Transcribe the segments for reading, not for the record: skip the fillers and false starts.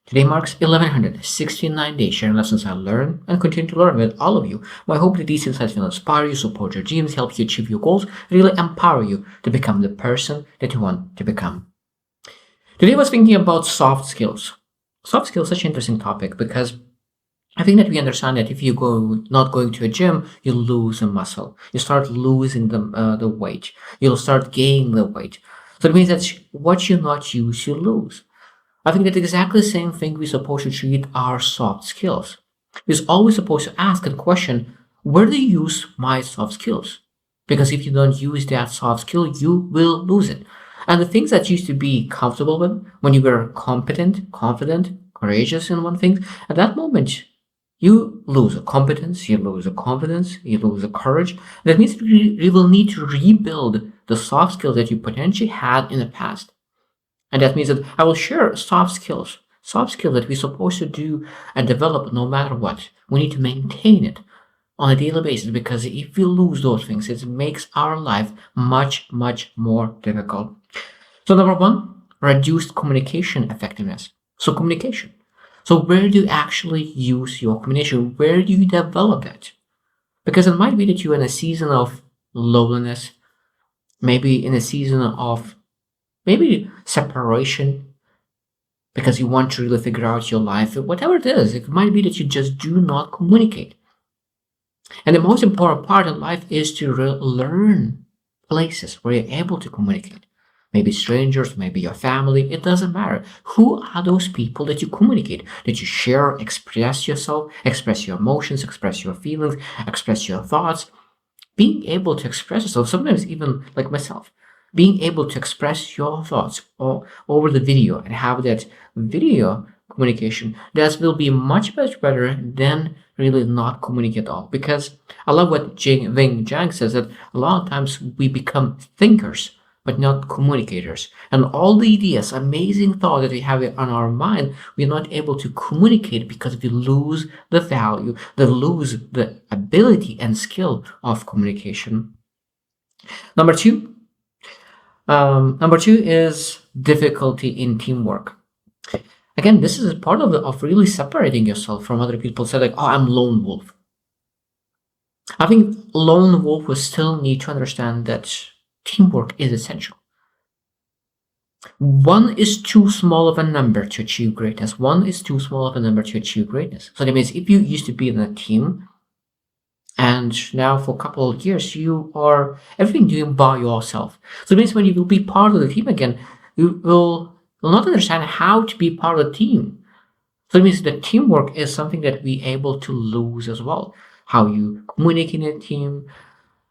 Today marks 1169 days sharing lessons I learned and continue to learn with all of you. My hope that these insights will inspire you, support your dreams, help you achieve your goals, and really empower you to become the person that you want to become. Today I was thinking about soft skills. Soft skills is such an interesting topic because I think that we understand that if you go not going to a gym, you lose a muscle. You start losing the weight. You'll start gaining the weight. So it means that what you not use, you lose. I think that exactly the same thing we're supposed to treat our soft skills. We're always supposed to ask and question, where do you use my soft skills? Because if you don't use that soft skill, you will lose it. And the things that you used to be comfortable with, when you were competent, confident, courageous in one thing, at that moment, you lose a competence, you lose a confidence, you lose a courage. That means you will need to rebuild the soft skills that you potentially had in the past. And that means that I will share soft skills that we're supposed to do and develop no matter what. We need to maintain it on a daily basis because if we lose those things, it makes our life much, much more difficult. So, number one, reduced communication effectiveness. So, communication. So, where do you actually use your communication? Where do you develop it? Because it might be that you're in a season of loneliness, maybe in a season of maybe separation because you want to really figure out your life, whatever it is. It might be that you just do not communicate. And the most important part in life is to learn places where you're able to communicate. Maybe strangers, maybe your family, it doesn't matter. Who are those people that you communicate, that you share, express yourself, express your emotions, express your feelings, express your thoughts? Being able to express yourself, sometimes even like myself, being able to express your thoughts over the video and have that video communication, that will be much much better than really not communicate at all. Because I love what Wing Zhang says, that a lot of times we become thinkers but not communicators, and all the ideas, amazing thoughts that we have on our mind, we're not able to communicate because we lose the value, they lose the ability and skill of communication. Number two, number two is difficulty in teamwork. Again, this is part of really separating yourself from other people. Say like, oh, I'm lone wolf. I think lone wolf will still need to understand that teamwork is essential. One is too small of a number to achieve greatness. One is too small of a number to achieve greatness. So that means if you used to be in a team, and now for a couple of years you are everything doing by yourself. So it means when you will be part of the team again, you will not understand how to be part of the team. So it means that teamwork is something that we able to lose as well. How you communicate in a team,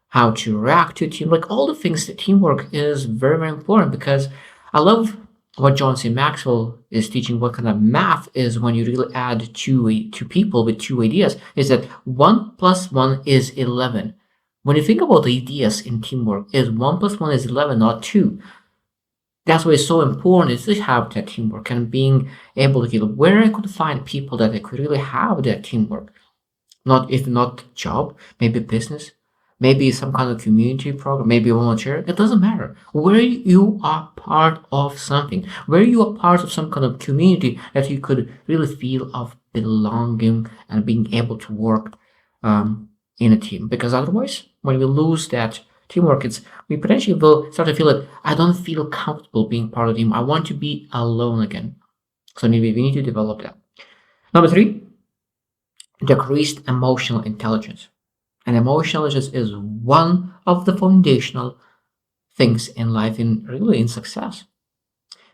how to react to a team, like all the things that teamwork is very, very important because I love what John C. Maxwell is teaching, what kind of math is when you really add two people with two ideas, is that 1 plus 1 is 11. When you think about the ideas in teamwork, is 1 plus 1 is 11, not 2. That's why it's so important is to have that teamwork and being able to get where I could find people that I could really have that teamwork. Not if not job, maybe business, maybe some kind of community program, maybe volunteer. It doesn't matter. Where you are part of something, where you are part of some kind of community that you could really feel of belonging and being able to work in a team. Because otherwise, when we lose that teamwork, it's we potentially will start to feel like I don't feel comfortable being part of the team. I want to be alone again. So maybe we need to develop that. Number three, decreased emotional intelligence. And emotional intelligence is one of the foundational things in life, in really in success.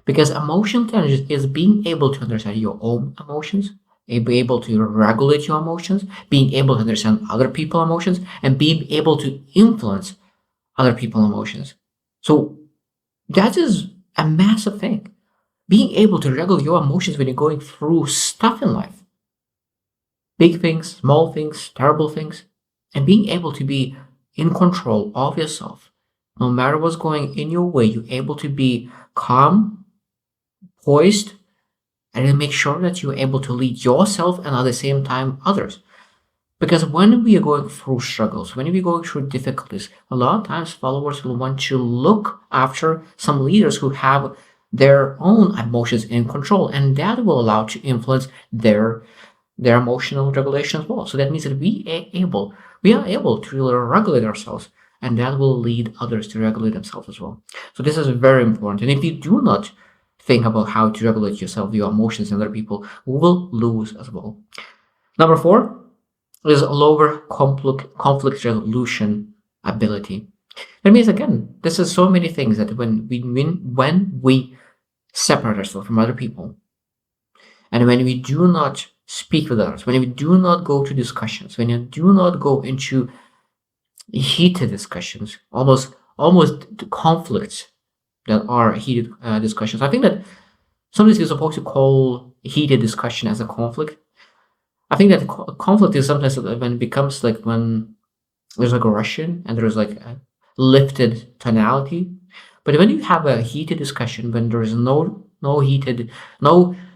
Because emotional intelligence is being able to understand your own emotions, being able to regulate your emotions, being able to understand other people's emotions, and being able to influence other people's emotions. So that is a massive thing. Being able to regulate your emotions when you're going through stuff in life. Big things, small things, terrible things, and being able to be in control of yourself. No matter what's going in your way, you're able to be calm, poised, and then make sure that you're able to lead yourself and at the same time others. Because when we are going through struggles, when we are going through difficulties, a lot of times followers will want to look after some leaders who have their own emotions in control, and that will allow to influence their emotional regulation as well. So that means that we are able to really regulate ourselves, and that will lead others to regulate themselves as well. So this is very important. And if you do not think about how to regulate yourself, your emotions, and other people, we will lose as well. Number 4 is lower conflict resolution ability. That means again, this is so many things that when we separate ourselves from other people, and when we do not speak with others, when we do not go to discussions, when we do not go into heated discussions, almost conflicts that are heated discussions. I think that sometimes you're supposed to call heated discussion as a conflict. I think that conflict is sometimes when it becomes like when there's like aggression and there's like a lifted tonality. But when you have a heated discussion, when there is no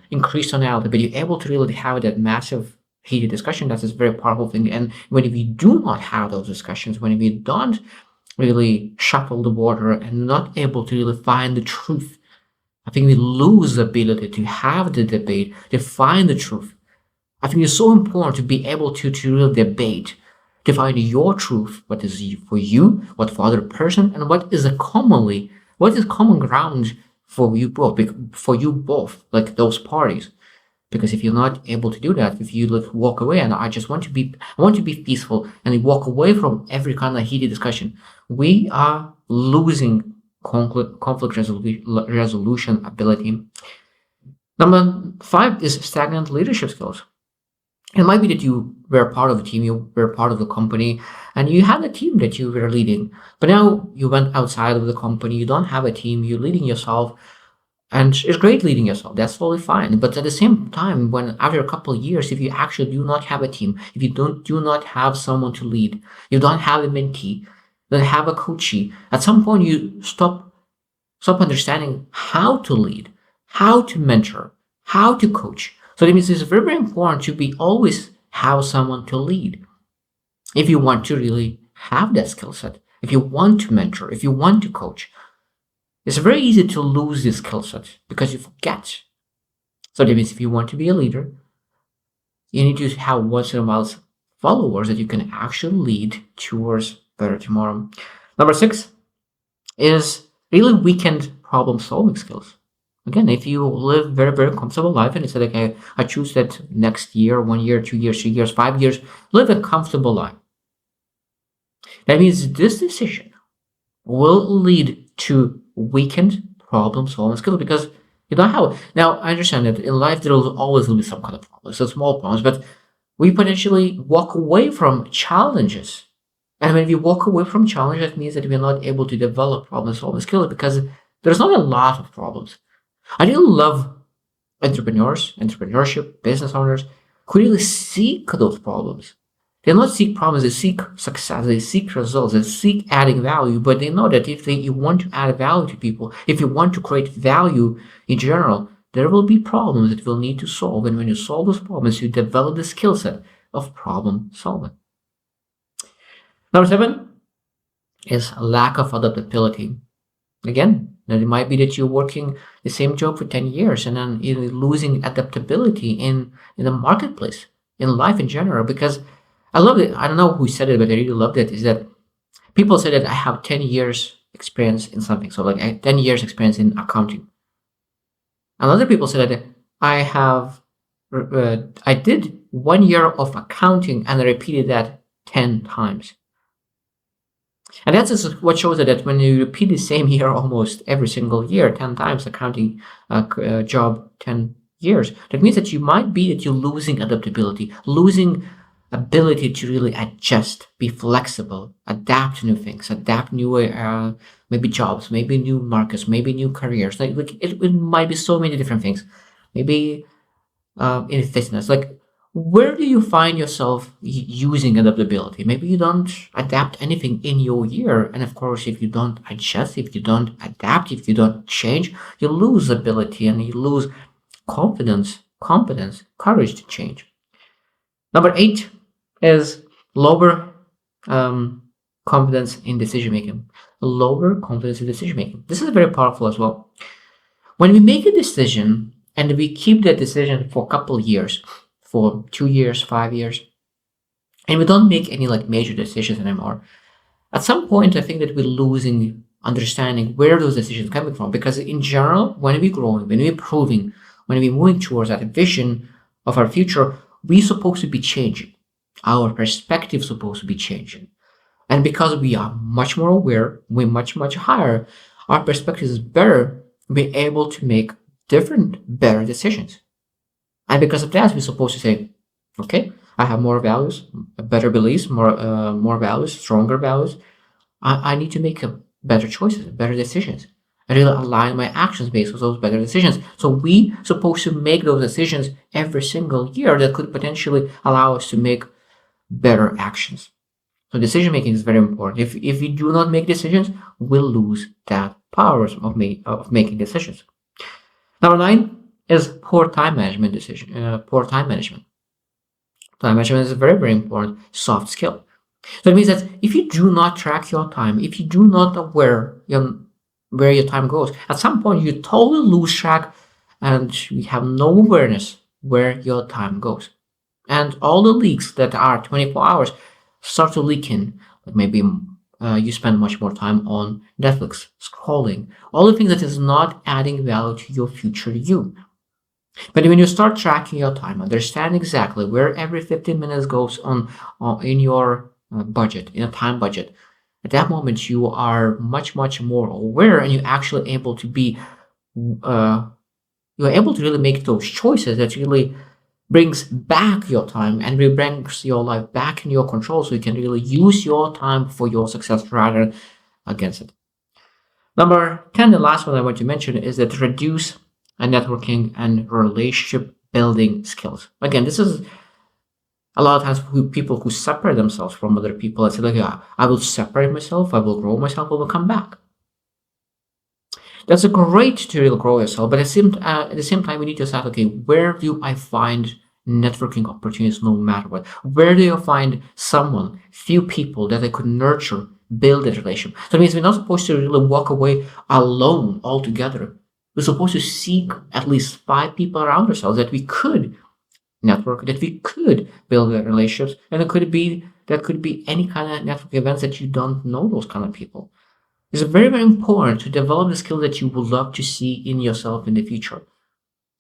increased tonality, but you're able to really have that massive heated discussion, that's a very powerful thing. And when we do not have those discussions, when we don't really shuffle the water and not able to really find the truth, I think we lose the ability to have the debate, to find the truth. I think it's so important to be able to really debate, to find your truth, what is for you, what for other person, and what is common ground for you both, like those parties. Because if you're not able to do that, if you like walk away and I want to be peaceful and you walk away from every kind of heated discussion, we are losing conflict resolution ability. Number 5 is stagnant leadership skills. It might be that you were part of a team, you were part of the company, and you had a team that you were leading. But now you went outside of the company, you don't have a team, you're leading yourself, and it's great leading yourself. That's totally fine. But at the same time, when after a couple of years, if you actually do not have a team, if you do not have someone to lead, you don't have a mentee, don't have a coachee, at some point you stop understanding how to lead, how to mentor, how to coach. So that means it's very, very important to be always have someone to lead. If you want to really have that skill set, if you want to mentor, if you want to coach, it's very easy to lose this skill set because you forget. So that means if you want to be a leader, you need to have once in a while followers that you can actually lead towards better tomorrow. Number 6 is really weakened problem solving skills. Again, if you live very, very comfortable life and you say, okay, I choose that next year, 1 year, 2 years, 3 years, 5 years, live a comfortable life. That means this decision will lead to weakened problem solving skills because you don't have. Now, I understand that in life there will always be some kind of problems, so small problems, but we potentially walk away from challenges. And when we walk away from challenges, that means that we're not able to develop problem solving skills because there's not a lot of problems. I really love entrepreneurship, business owners who really seek those problems. They not seek problems, they seek success, they seek results, they seek adding value, but they know that if you want to add value to people, if you want to create value in general, there will be problems that you will need to solve. And when you solve those problems, you develop the skill set of problem solving. Number 7 is lack of adaptability. Again, it might be that you're working the same job for 10 years and then you're losing adaptability in the marketplace, in life in general. Because I love it. I don't know who said it, but I really loved it. Is that people say that I have 10 years experience in something. So like 10 years experience in accounting. And other people say that I did 1 year of accounting and I repeated that 10 times. And that's just what shows that when you repeat the same year almost every single year, 10 times accounting job, 10 years, that means that you might be that you're losing adaptability, losing ability to really adjust, be flexible, adapt to new things, adapt new maybe jobs, maybe new markets, maybe new careers. Like it might be so many different things. Maybe in fitness, like where do you find yourself using adaptability? Maybe you don't adapt anything in your year. And of course, if you don't adjust, if you don't adapt, if you don't change, you lose ability and you lose confidence, competence, courage to change. Number 8 is lower um, confidence in decision making. Lower confidence in decision making. This is very powerful as well. When we make a decision and we keep that decision for a couple of years, for 2 years, 5 years, and we don't make any like major decisions anymore, at some point I think that we're losing understanding where those decisions are coming from. Because in general, when we're growing, when we're improving, when we're moving towards that vision of our future, we're supposed to be changing. Our perspective is supposed to be changing. And because we are much more aware, we're much, much higher, our perspective is better, we're able to make different, better decisions. And because of that, we're supposed to say, okay, I have more values, better beliefs, more values, stronger values. I need to make better choices, better decisions. I really align my actions based on those better decisions. So we supposed to make those decisions every single year that could potentially allow us to make better actions. So decision making is very important. If we do not make decisions, we'll lose that power of making decisions. Number 9 is poor time management decision. Poor time management. Time management is a very, very important soft skill. So it means that if you do not track your time, if you do not aware where your time goes, at some point you totally lose track and you have no awareness where your time goes. And all the leaks that are 24 hours start to leak in. Like maybe you spend much more time on Netflix, scrolling, all the things that is not adding value to your future you. But when you start tracking your time, understand exactly where every 15 minutes goes on in your budget, in a time budget, at that moment you are much, much more aware, and you're actually able to be, you're able to really make those choices that really brings back your time and really brings your life back in your control, so you can really use your time for your success rather than against it. Number 10, the last one I want to mention, is that reduce networking and relationship building skills. Again, this is a lot of times people who separate themselves from other people and say, like, yeah, I will separate myself, I will grow myself, I will come back. That's a great to really grow yourself, but at the same time, we need to decide, okay, where do I find networking opportunities no matter what? Where do you find someone, few people that I could nurture, build a relationship? So it means we're not supposed to really walk away alone altogether. We're supposed to seek at least 5 people around ourselves that we could network, that we could build relationships, and it could be any kind of network events that you don't know those kind of people. It's very, very important to develop the skill that you would love to see in yourself in the future.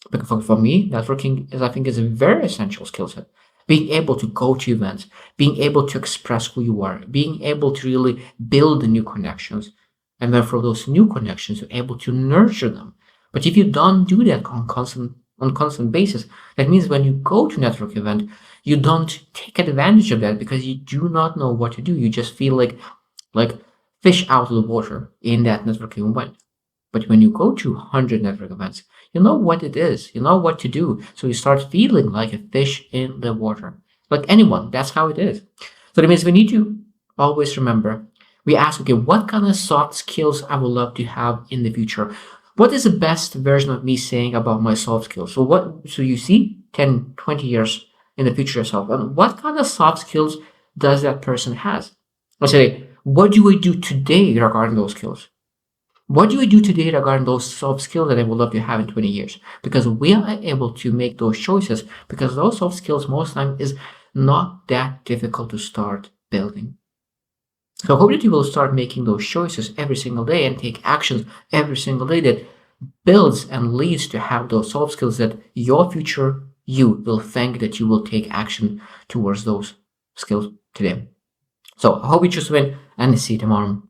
Because for me, networking is, I think, is a very essential skill set. Being able to go to events, being able to express who you are, being able to really build the new connections, and then for those new connections, you're able to nurture them. But if you don't do that on constant basis, that means when you go to network event, you don't take advantage of that because you do not know what to do. You just feel like fish out of the water in that networking event. But when you go to 100 network events, you know what it is, you know what to do. So you start feeling like a fish in the water. Like anyone, that's how it is. So that means we need to always remember, we ask, okay, what kind of soft skills I would love to have in the future? What is the best version of me saying about my soft skills? So you see 10, 20 years in the future yourself, and what kind of soft skills does that person has? Let's say, what do I do today regarding those skills? What do I do today regarding those soft skills that I would love to have in 20 years? Because we are able to make those choices, because those soft skills most of the time is not that difficult to start building. So I hope that you will start making those choices every single day and take actions every single day that builds and leads to have those soft skills that your future you will think that you will take action towards those skills today. So I hope you just win and see you tomorrow.